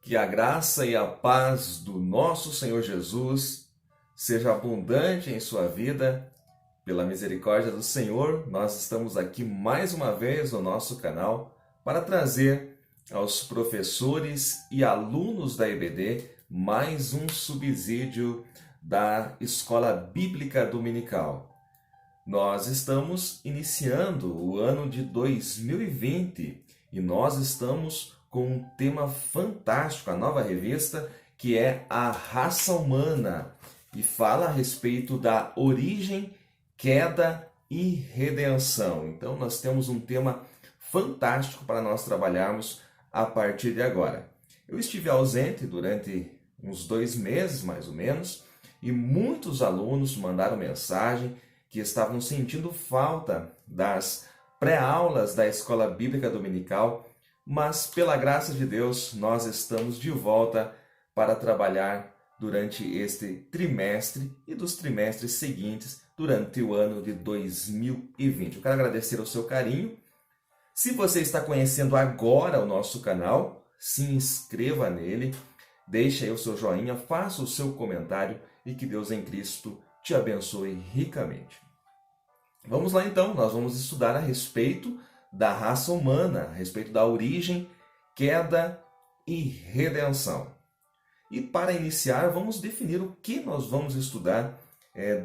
Que a graça e a paz do nosso Senhor Jesus seja abundante em sua vida. Pela misericórdia do Senhor, nós estamos aqui mais uma vez no nosso canal para trazer aos professores e alunos da EBD mais um subsídio da Escola Bíblica Dominical. Nós estamos iniciando o ano de 2020 e nós estamos com um tema fantástico, a nova revista, que é A Raça Humana, e fala a respeito da origem, queda e redenção. Então nós temos um tema fantástico para nós trabalharmos a partir de agora. Eu estive ausente durante uns 2 meses, mais ou menos, e muitos alunos mandaram mensagem que estavam sentindo falta das pré-aulas da Escola Bíblica Dominical, mas pela graça de Deus nós estamos de volta para trabalhar durante este trimestre e dos trimestres seguintes durante o ano de 2020. Eu quero agradecer o seu carinho. Se você está conhecendo agora o nosso canal, se inscreva nele, deixe aí o seu joinha, faça o seu comentário e que Deus em Cristo te abençoe ricamente. Vamos lá então, nós vamos estudar a respeito da raça humana, a respeito da origem, queda e redenção. E para iniciar, vamos definir o que nós vamos estudar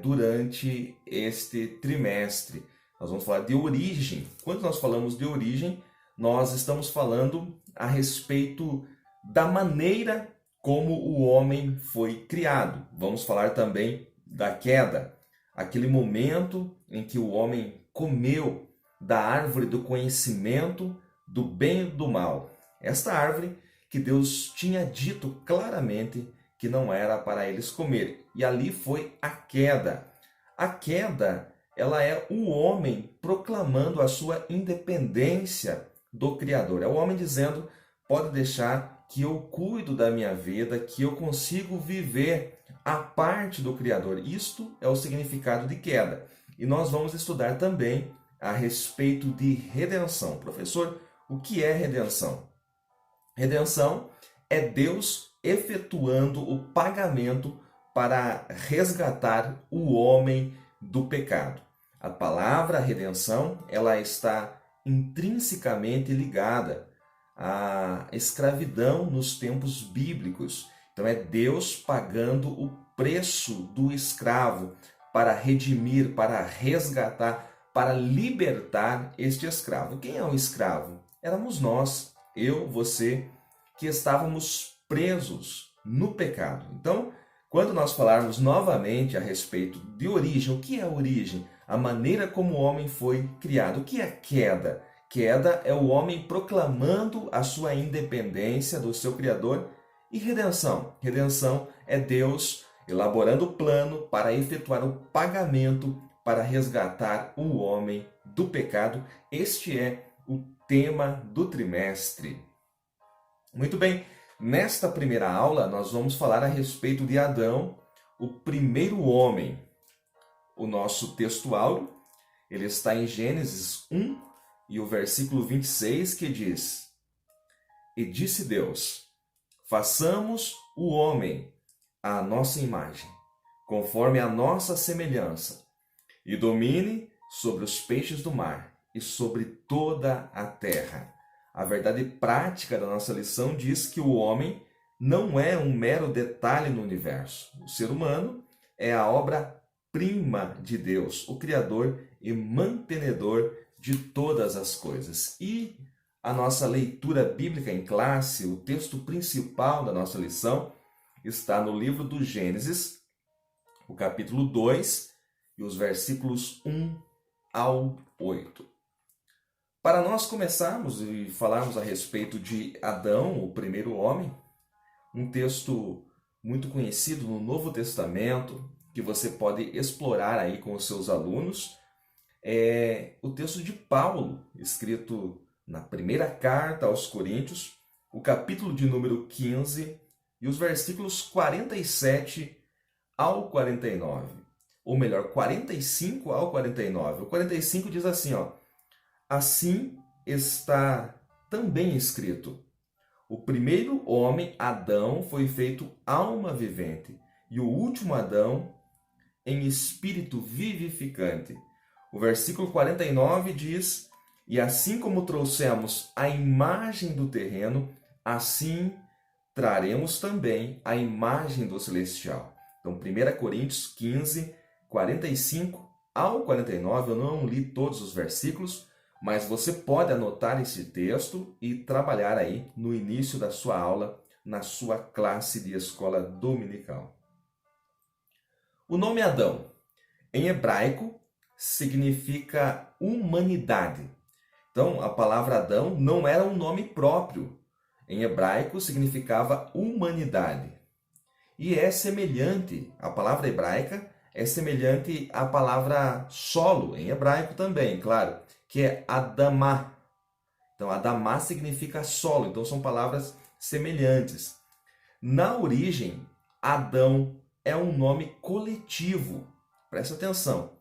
durante este trimestre. Nós vamos falar de origem. Quando nós falamos de origem, nós estamos falando a respeito da maneira como o homem foi criado. Vamos falar também da queda, aquele momento em que o homem comeu da árvore do conhecimento do bem e do mal. Esta árvore que Deus tinha dito claramente que não era para eles comer. E ali foi a queda. A queda, ela é o homem proclamando a sua independência do Criador. É o homem dizendo, pode deixar que eu cuido da minha vida, que eu consigo viver a parte do Criador. Isto é o significado de queda. E nós vamos estudar também a respeito de redenção. Professor, o que é redenção? Redenção é Deus efetuando o pagamento para resgatar o homem do pecado. A palavra redenção, ela está intrinsecamente ligada à escravidão nos tempos bíblicos. Então é Deus pagando o preço do escravo para redimir, para resgatar, para libertar este escravo. Quem é o escravo? Éramos nós, eu, você, que estávamos presos no pecado. Então, quando nós falarmos novamente a respeito de origem, o que é a origem? A maneira como o homem foi criado. O que é queda? Queda é o homem proclamando a sua independência do seu Criador. E redenção? Redenção é Deus elaborando o plano para efetuar o pagamento para resgatar o homem do pecado. Este é o tema do trimestre. Muito bem, nesta primeira aula nós vamos falar a respeito de Adão, o primeiro homem. O nosso texto áureo, ele está em Gênesis 1 e o versículo 26 que diz: E disse Deus, façamos o homem à nossa imagem, conforme a nossa semelhança, e domine sobre os peixes do mar e sobre toda a terra. A verdade prática da nossa lição diz que o homem não é um mero detalhe no universo. O ser humano é a obra-prima de Deus, o Criador e mantenedor de todas as coisas. E a nossa leitura bíblica em classe, o texto principal da nossa lição, está no livro do Gênesis, o capítulo 2, e os versículos 1 ao 8. Para nós começarmos e falarmos a respeito de Adão, o primeiro homem, um texto muito conhecido no Novo Testamento, que você pode explorar aí com os seus alunos, é o texto de Paulo, escrito na primeira carta aos Coríntios, o capítulo de número 15 e os versículos 47 ao 49. Ou melhor, 45 ao 49. O 45 diz assim, ó: Assim está também escrito: O primeiro homem, Adão, foi feito alma vivente, e o último Adão em espírito vivificante. O versículo 49 diz: e assim como trouxemos a imagem do terreno, assim traremos também a imagem do celestial. Então, 1 Coríntios 15, 45 ao 49, eu não li todos os versículos, mas você pode anotar esse texto e trabalhar aí no início da sua aula, na sua classe de escola dominical. O nome Adão, em hebraico, significa humanidade. Então, a palavra Adão não era um nome próprio. Em hebraico, significava humanidade. E é semelhante, a palavra hebraica é semelhante à palavra solo, em hebraico também, claro, que é Adamá. Então, Adamá significa solo, então são palavras semelhantes. Na origem, Adão é um nome coletivo. Presta atenção.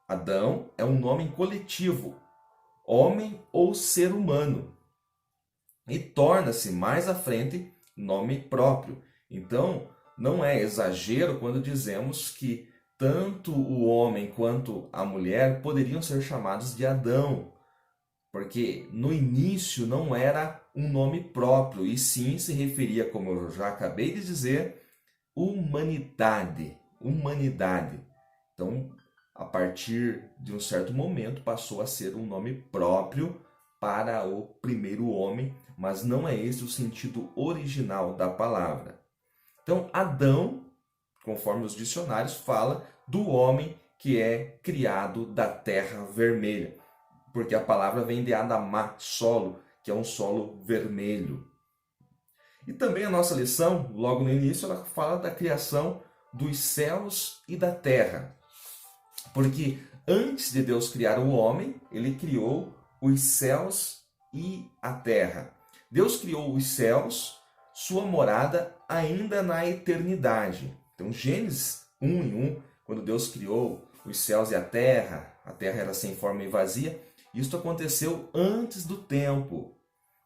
Adão é um nome coletivo, homem ou ser humano. E torna-se mais à frente nome próprio. Então, não é exagero quando dizemos que tanto o homem quanto a mulher poderiam ser chamados de Adão, porque no início não era um nome próprio, e sim se referia, como eu já acabei de dizer, humanidade. Humanidade. Então, a partir de um certo momento, passou a ser um nome próprio para o primeiro homem, mas não é esse o sentido original da palavra. Então, Adão, conforme os dicionários, fala do homem que é criado da terra vermelha, porque a palavra vem de Adamá, solo, que é um solo vermelho. E também a nossa lição, logo no início, ela fala da criação dos céus e da terra. Porque antes de Deus criar o homem, ele criou os céus e a terra. Deus criou os céus, sua morada ainda na eternidade. Então, Gênesis 1:1, quando Deus criou os céus e a terra era sem forma e vazia, isso aconteceu antes do tempo.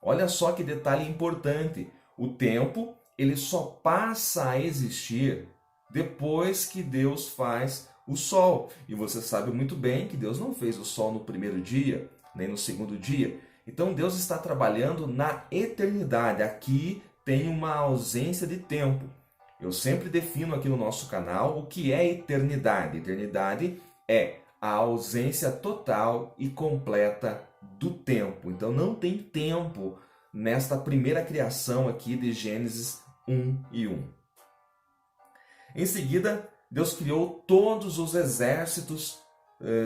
Olha só que detalhe importante. O tempo, ele só passa a existir depois que Deus faz o sol. E você sabe muito bem que Deus não fez o sol no primeiro dia, nem no segundo dia. Então Deus está trabalhando na eternidade. Aqui tem uma ausência de tempo. Eu sempre defino aqui no nosso canal o que é eternidade. Eternidade é a ausência total e completa do tempo. Então não tem tempo nesta primeira criação aqui de Gênesis 1:1. Em seguida, Deus criou todos os exércitos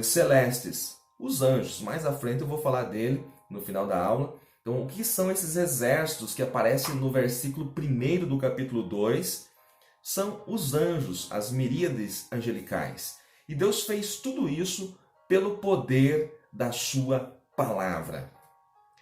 celestes, os anjos. Mais à frente eu vou falar dele no final da aula. Então, o que são esses exércitos que aparecem no versículo 1 do capítulo 2? São os anjos, as miríades angelicais. E Deus fez tudo isso pelo poder da sua palavra.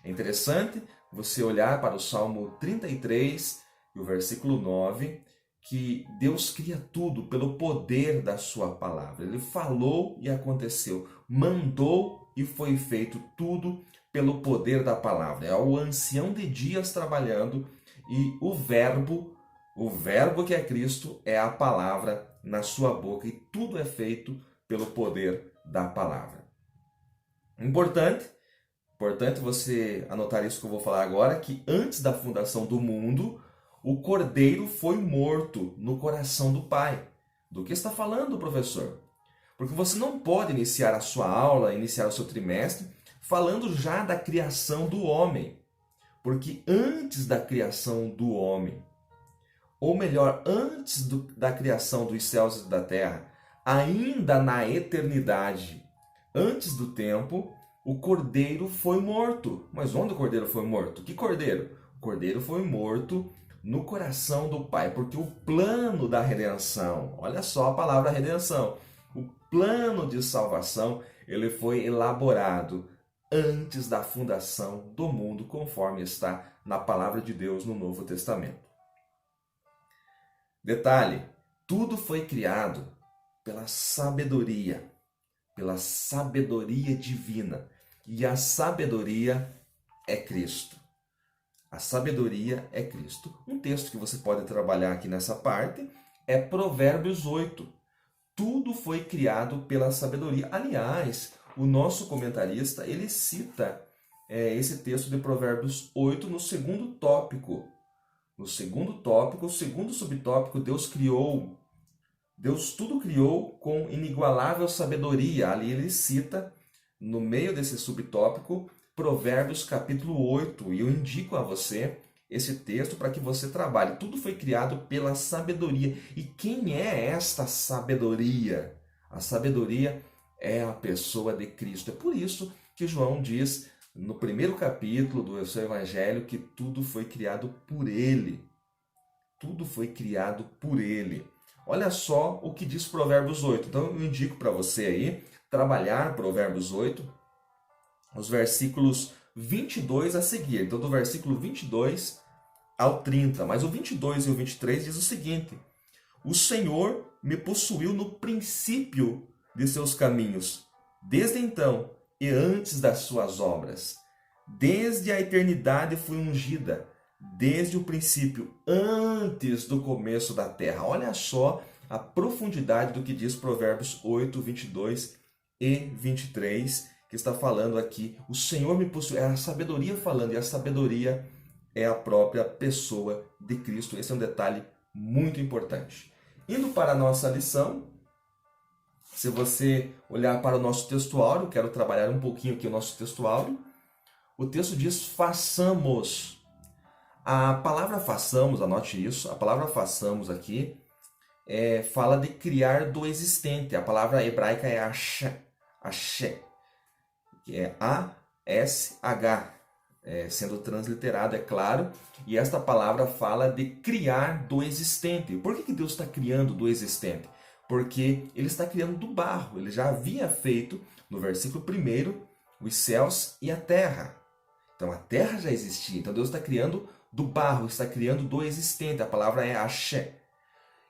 É interessante você olhar para o Salmo 33 e o versículo 9, que Deus cria tudo pelo poder da sua palavra. Ele falou e aconteceu, mandou e foi feito tudo pelo poder da palavra. É o ancião de dias trabalhando e o verbo que é Cristo, é a palavra na sua boca, e tudo é feito pelo poder da palavra. Importante você anotar isso que eu vou falar agora, que antes da fundação do mundo, o cordeiro foi morto no coração do Pai. Do que está falando, professor? Porque você não pode iniciar a sua aula, iniciar o seu trimestre, falando já da criação do homem. Porque antes da criação do homem, ou melhor, antes da criação dos céus e da terra, ainda na eternidade, antes do tempo, o cordeiro foi morto. Mas onde o cordeiro foi morto? Que cordeiro? O cordeiro foi morto no coração do Pai, porque o plano da redenção, olha só a palavra redenção, o plano de salvação, ele foi elaborado antes da fundação do mundo, conforme está na palavra de Deus no Novo Testamento. Detalhe, tudo foi criado pela sabedoria divina. E a sabedoria é Cristo. A sabedoria é Cristo. Um texto que você pode trabalhar aqui nessa parte é Provérbios 8. Tudo foi criado pela sabedoria. Aliás, o nosso comentarista, ele cita esse texto de Provérbios 8 no segundo tópico. No segundo tópico, o segundo subtópico, Deus tudo criou com inigualável sabedoria. Ali ele cita, no meio desse subtópico, Provérbios capítulo 8. E eu indico a você esse texto para que você trabalhe. Tudo foi criado pela sabedoria. E quem é esta sabedoria? A sabedoria é a pessoa de Cristo. É por isso que João diz no primeiro capítulo do seu Evangelho que tudo foi criado por Ele. Tudo foi criado por Ele. Olha só o que diz Provérbios 8. Então eu indico para você aí trabalhar Provérbios 8, os versículos 22 a seguir. Então do versículo 22 ao 30. Mas o 22 e o 23 diz o seguinte: O Senhor me possuiu no princípio de seus caminhos, desde então e antes das suas obras. Desde a eternidade fui ungida, desde o princípio, antes do começo da terra. Olha só a profundidade do que diz Provérbios 8, 22 e 23, que está falando aqui. O Senhor me possuiu, é a sabedoria falando, e a sabedoria é a própria pessoa de Cristo. Esse é um detalhe muito importante. Indo para a nossa lição, se você olhar para o nosso textuário, quero trabalhar um pouquinho aqui o nosso textuário. O texto diz façamos. A palavra façamos, anote isso, a palavra façamos aqui fala de criar do existente. A palavra hebraica é ashé, que é A-S-H, sendo transliterado, é claro. E esta palavra fala de criar do existente. Por que Deus está criando do existente? Porque Ele está criando do barro. Ele já havia feito, no versículo 1, os céus e a terra. Então a terra já existia. Então Deus está criando do barro, está criando do existente. A palavra é ashé.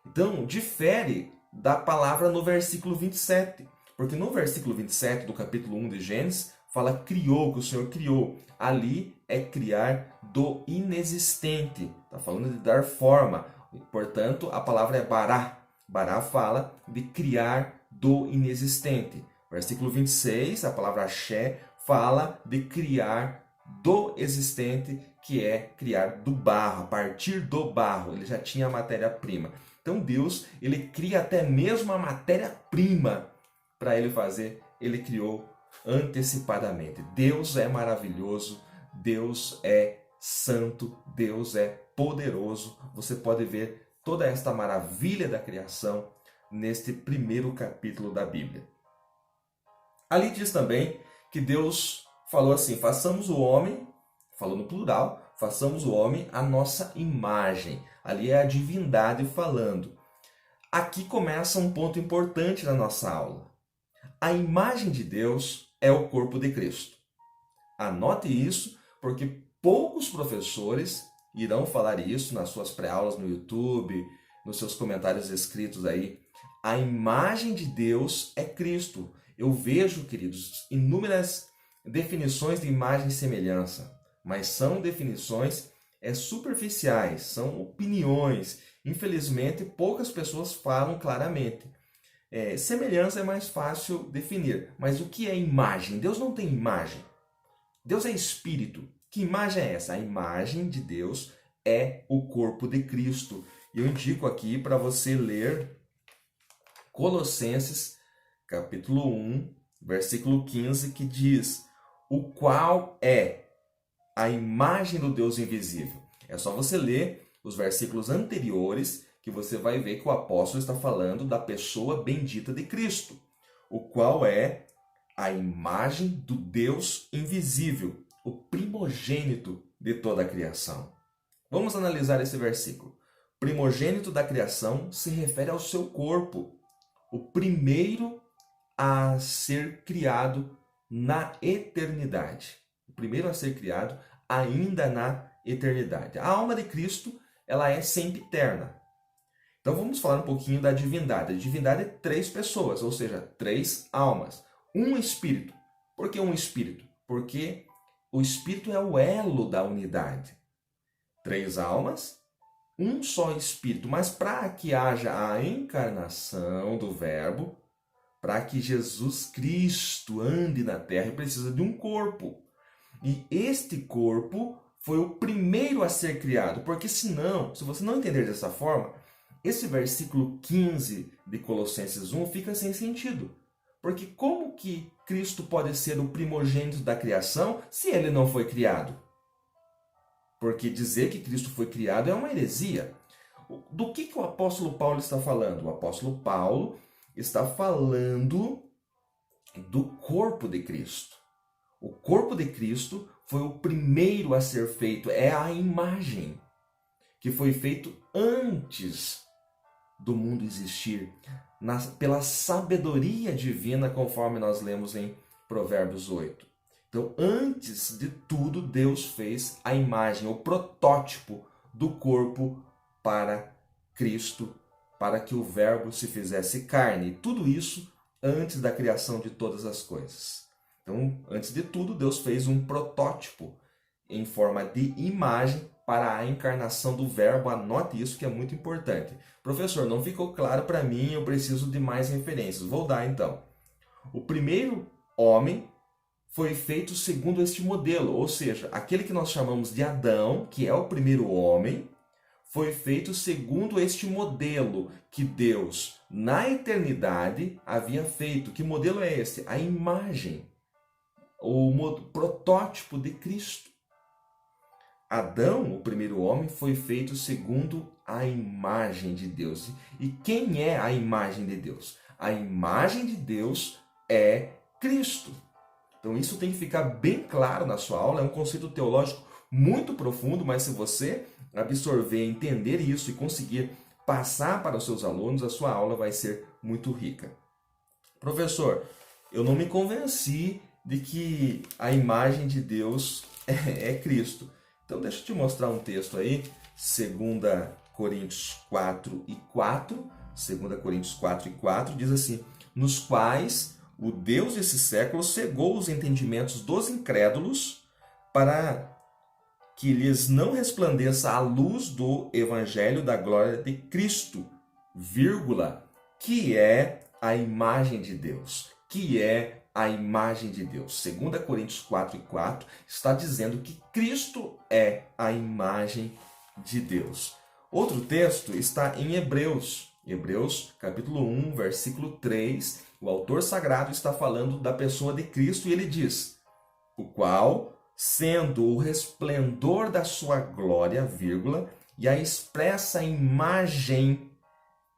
Então difere da palavra no versículo 27. Porque no versículo 27 do capítulo 1 de Gênesis, fala criou, que o Senhor criou. Ali é criar do inexistente. Está falando de dar forma. Portanto, a palavra é bará. Bará fala de criar do inexistente. Versículo 26, a palavra axé, fala de criar do existente, que é criar do barro, a partir do barro. Ele já tinha a matéria-prima. Então Deus, ele cria até mesmo a matéria-prima para ele fazer. Ele criou antecipadamente. Deus é maravilhoso, Deus é santo, Deus é poderoso. Você pode ver toda esta maravilha da criação neste primeiro capítulo da Bíblia. Ali diz também que Deus falou assim: façamos o homem, falou no plural, façamos o homem à nossa imagem. Ali é a divindade falando. Aqui começa um ponto importante na nossa aula. A imagem de Deus é o corpo de Cristo. Anote isso, porque poucos professores irão falar isso nas suas pré-aulas no YouTube, nos seus comentários escritos aí. A imagem de Deus é Cristo. Eu vejo, queridos, inúmeras definições de imagem e semelhança, mas são definições superficiais, são opiniões. Infelizmente, poucas pessoas falam claramente. Semelhança é mais fácil definir, mas o que é imagem? Deus não tem imagem. Deus é espírito. Que imagem é essa? A imagem de Deus é o corpo de Cristo. E eu indico aqui para você ler Colossenses, capítulo 1, versículo 15, que diz: o qual é a imagem do Deus invisível. É só você ler os versículos anteriores que você vai ver que o apóstolo está falando da pessoa bendita de Cristo, o qual é a imagem do Deus invisível, o primogênito de toda a criação. Vamos analisar esse versículo. Primogênito da criação se refere ao seu corpo, o primeiro a ser criado na eternidade. O primeiro a ser criado ainda na eternidade. A alma de Cristo, ela é sempre eterna. Então vamos falar um pouquinho da divindade. A divindade é 3 pessoas, ou seja, 3 almas. Um espírito. Por que um espírito? Porque o espírito é o elo da unidade. três almas, um só espírito. Mas para que haja a encarnação do Verbo, para que Jesus Cristo ande na terra, ele precisa de um corpo. E este corpo foi o primeiro a ser criado, porque senão, se você não entender dessa forma, esse versículo 15 de Colossenses 1 fica sem sentido. Porque como que Cristo pode ser o primogênito da criação se ele não foi criado? Porque dizer que Cristo foi criado é uma heresia. Do que o apóstolo Paulo está falando? O apóstolo Paulo está falando do corpo de Cristo. O corpo de Cristo foi o primeiro a ser feito, é a imagem que foi feito antes do mundo existir, pela sabedoria divina, conforme nós lemos em Provérbios 8. Então, antes de tudo, Deus fez a imagem, o protótipo do corpo para Cristo, para que o Verbo se fizesse carne. E tudo isso antes da criação de todas as coisas. Então, antes de tudo, Deus fez um protótipo em forma de imagem para a encarnação do Verbo. Anote isso que é muito importante. Professor, não ficou claro para mim, eu preciso de mais referências. Vou dar então. O primeiro homem foi feito segundo este modelo, ou seja, aquele que nós chamamos de Adão, que é o primeiro homem, foi feito segundo este modelo que Deus, na eternidade, havia feito. Que modelo é esse? A imagem, o protótipo de Cristo. Adão, o primeiro homem, foi feito segundo a imagem de Deus. E quem é a imagem de Deus? A imagem de Deus é Cristo. Então isso tem que ficar bem claro na sua aula. É um conceito teológico muito profundo, mas se você absorver, entender isso e conseguir passar para os seus alunos, a sua aula vai ser muito rica. Professor, eu não me convenci de que a imagem de Deus é Cristo. Então deixa eu te mostrar um texto aí, 2 Coríntios 4 e 4. 2 Coríntios 4 e 4 diz assim: nos quais o Deus desse século cegou os entendimentos dos incrédulos para que lhes não resplandeça a luz do evangelho da glória de Cristo, vírgula, que é a imagem de Deus, que é a imagem de Deus. 2 Coríntios 4 e 4 está dizendo que Cristo é a imagem de Deus. Outro texto está em Hebreus, capítulo 1, versículo 3. O autor sagrado está falando da pessoa de Cristo e ele diz: o qual, sendo o resplendor da sua glória, vírgula, e a expressa imagem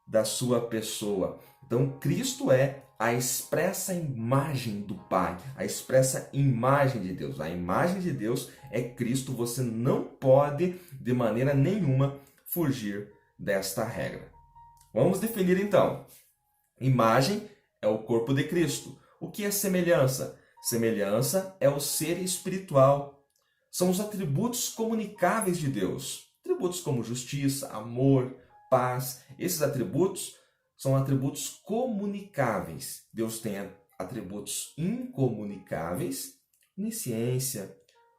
da sua pessoa. Então, Cristo é a expressa imagem do Pai, a expressa imagem de Deus. A imagem de Deus é Cristo. Você não pode, de maneira nenhuma, fugir desta regra. Vamos definir então. Imagem é o corpo de Cristo. O que é semelhança? Semelhança é o ser espiritual. São os atributos comunicáveis de Deus. Atributos como justiça, amor, paz. Esses atributos são atributos comunicáveis. Deus tem atributos incomunicáveis, onisciência,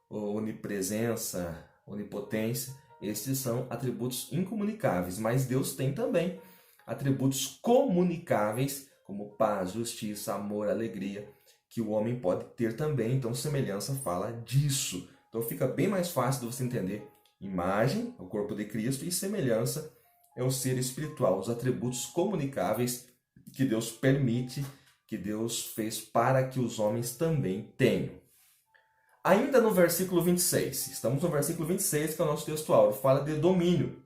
onipresença, onipotência. Esses são atributos incomunicáveis, mas Deus tem também atributos comunicáveis, como paz, justiça, amor, alegria, que o homem pode ter também. Então, semelhança fala disso. Então, fica bem mais fácil de você entender. Imagem, o corpo de Cristo, e semelhança é o ser espiritual, os atributos comunicáveis que Deus permite, que Deus fez para que os homens também tenham. Ainda no versículo 26, estamos no versículo 26, que é o nosso texto áureo, fala de domínio.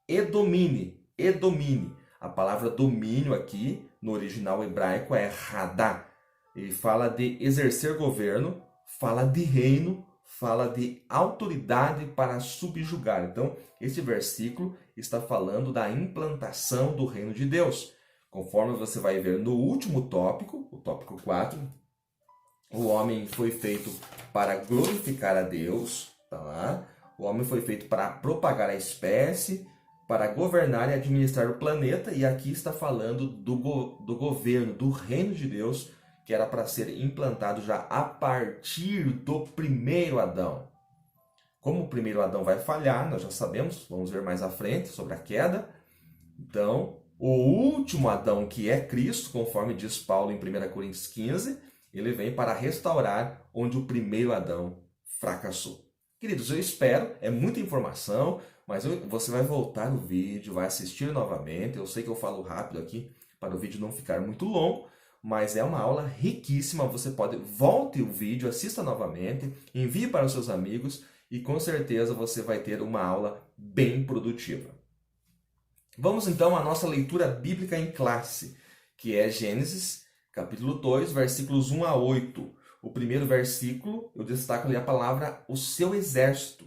E domine. A palavra domínio aqui, no original hebraico, é radá. Ele fala de exercer governo, fala de reino, fala de autoridade para subjugar. Então, este versículo está falando da implantação do reino de Deus. Conforme você vai ver no último tópico, o tópico 4, o homem foi feito para glorificar a Deus, tá lá? O homem foi feito para propagar a espécie, para governar e administrar o planeta, e aqui está falando do governo, do reino de Deus, que era para ser implantado já a partir do primeiro Adão. como o primeiro Adão vai falhar, nós já sabemos, vamos ver mais à frente sobre a queda. Então, o último Adão, que é Cristo, conforme diz Paulo em 1 Coríntios 15, ele vem para restaurar onde o primeiro Adão fracassou. Queridos, eu espero, é muita informação, mas você vai voltar no vídeo, vai assistir novamente. Eu sei que eu falo rápido aqui, para o vídeo não ficar muito longo, mas é uma aula riquíssima. Você pode, volte o vídeo, assista novamente, envie para os seus amigos e com certeza você vai ter uma aula bem produtiva. Vamos então à nossa leitura bíblica em classe, que é Gênesis, capítulo 2, versículos 1 a 8. O primeiro versículo, eu destaco ali a palavra o seu exército.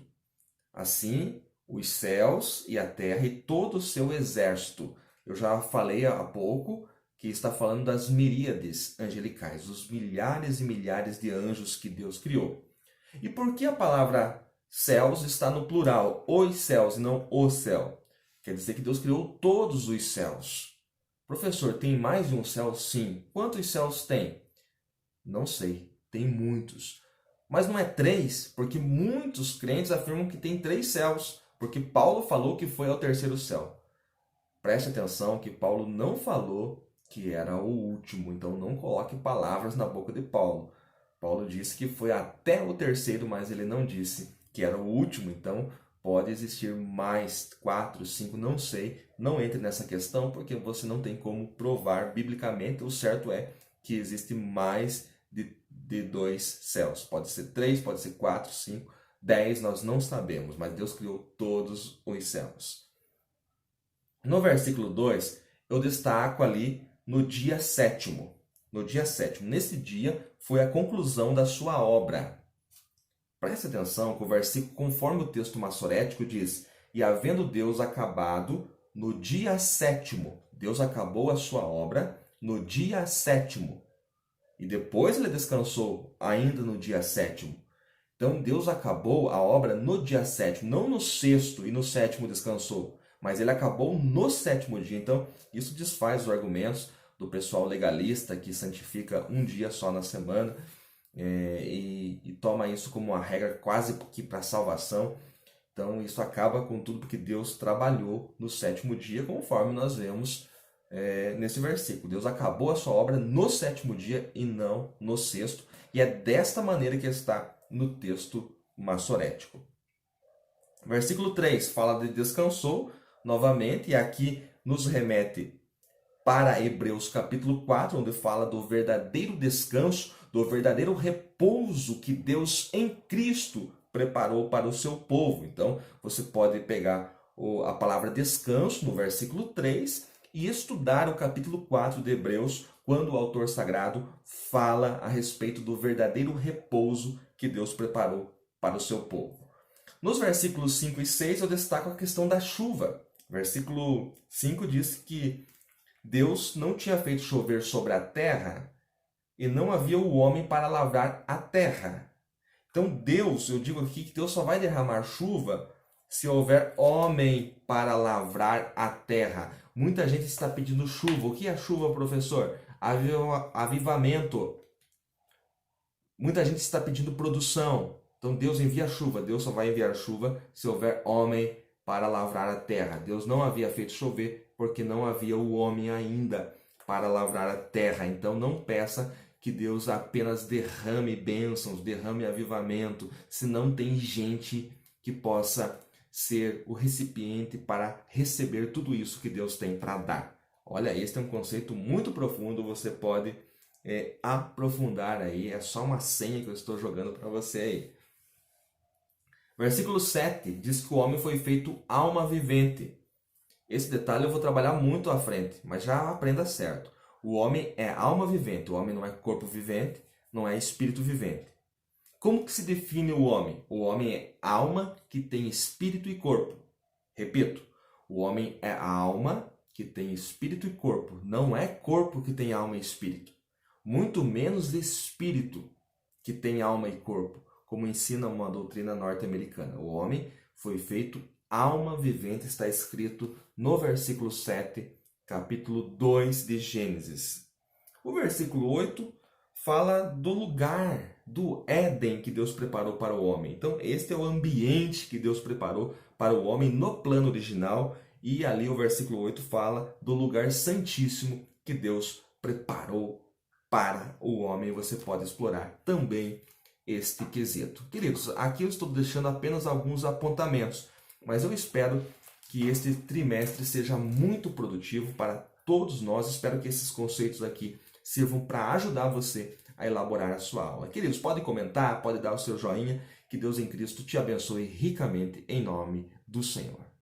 Assim, os céus e a terra e todo o seu exército. Eu já falei há pouco que está falando das miríades angelicais, os milhares e milhares de anjos que Deus criou. E por que a palavra céus está no plural? Os céus e não o céu. Quer dizer que Deus criou todos os céus. Professor, tem mais de um céu? Sim. Quantos céus tem? Não sei. Tem muitos. Mas não é 3, porque muitos crentes afirmam que tem 3 céus, porque Paulo falou que foi ao terceiro céu. Preste atenção que Paulo não falou que era o último, então não coloque palavras na boca de Paulo. Paulo disse que foi até o terceiro, mas ele não disse que era o último, então pode existir mais 4, 5, não sei. Não entre nessa questão, porque você não tem como provar biblicamente. O certo é que existe mais de 2 céus. Pode ser 3, pode ser 4, 5, 10, nós não sabemos, mas Deus criou todos os céus. No versículo 2, eu destaco ali no dia 7º. No dia 7º, nesse dia, foi a conclusão da sua obra. Preste atenção que o versículo, conforme o texto massorético, diz: e havendo Deus acabado no dia 7º, Deus acabou a sua obra no dia 7º. E depois ele descansou ainda no dia 7º. Então Deus acabou a obra no dia 7º, não no 6º e no 7º descansou, mas ele acabou no 7º dia. Então isso desfaz os argumentos do pessoal legalista que santifica um dia só na semana e toma isso como uma regra quase que para salvação. Então isso acaba com tudo porque Deus trabalhou no 7º dia, conforme nós vemos nesse versículo. Deus acabou a sua obra no 7º dia e não no 6º. E é desta maneira que está no texto massorético. Versículo 3 fala de descansou novamente, e aqui nos remete para Hebreus capítulo 4, onde fala do verdadeiro descanso, do verdadeiro repouso que Deus em Cristo preparou para o seu povo. Então, você pode pegar a palavra descanso no versículo 3 e estudar o capítulo 4 de Hebreus, quando o autor sagrado fala a respeito do verdadeiro repouso que Deus preparou para o seu povo. Nos versículos 5 e 6 eu destaco a questão da chuva. Versículo 5 diz que Deus não tinha feito chover sobre a terra e não havia o homem para lavrar a terra. Então Deus, eu digo aqui que Deus só vai derramar chuva se houver homem para lavrar a terra. Muita gente está pedindo chuva. O que é chuva, professor? Avivamento. Muita gente está pedindo produção. Então Deus envia chuva. Deus só vai enviar chuva se houver homem para lavrar a terra. Deus não havia feito chover porque não havia o homem ainda para lavrar a terra. Então não peça que Deus apenas derrame bênçãos, derrame avivamento, se não tem gente que possa ser o recipiente para receber tudo isso que Deus tem para dar. Olha, esse é um conceito muito profundo, você pode aprofundar aí, é só uma senha que eu estou jogando para você aí. Versículo 7 diz que o homem foi feito alma vivente. Esse detalhe eu vou trabalhar muito à frente, mas já aprenda certo. O homem é alma vivente, o homem não é corpo vivente, não é espírito vivente. Como que se define o homem? O homem é alma que tem espírito e corpo. Repito, o homem é alma que tem espírito e corpo. Não é corpo que tem alma e espírito. Muito menos espírito que tem alma e corpo, como ensina uma doutrina norte-americana. O homem foi feito alma vivente, está escrito no versículo 7, capítulo 2 de Gênesis. O versículo 8 fala do lugar, do Éden que Deus preparou para o homem. Então, este é o ambiente que Deus preparou para o homem no plano original. E ali o versículo 8 fala do lugar santíssimo que Deus preparou para o homem. Você pode explorar também este quesito. Queridos, aqui eu estou deixando apenas alguns apontamentos, mas eu espero que este trimestre seja muito produtivo para todos nós. Espero que esses conceitos aqui sirvam para ajudar você a elaborar a sua aula. Queridos, pode comentar, pode dar o seu joinha. Que Deus em Cristo te abençoe ricamente em nome do Senhor.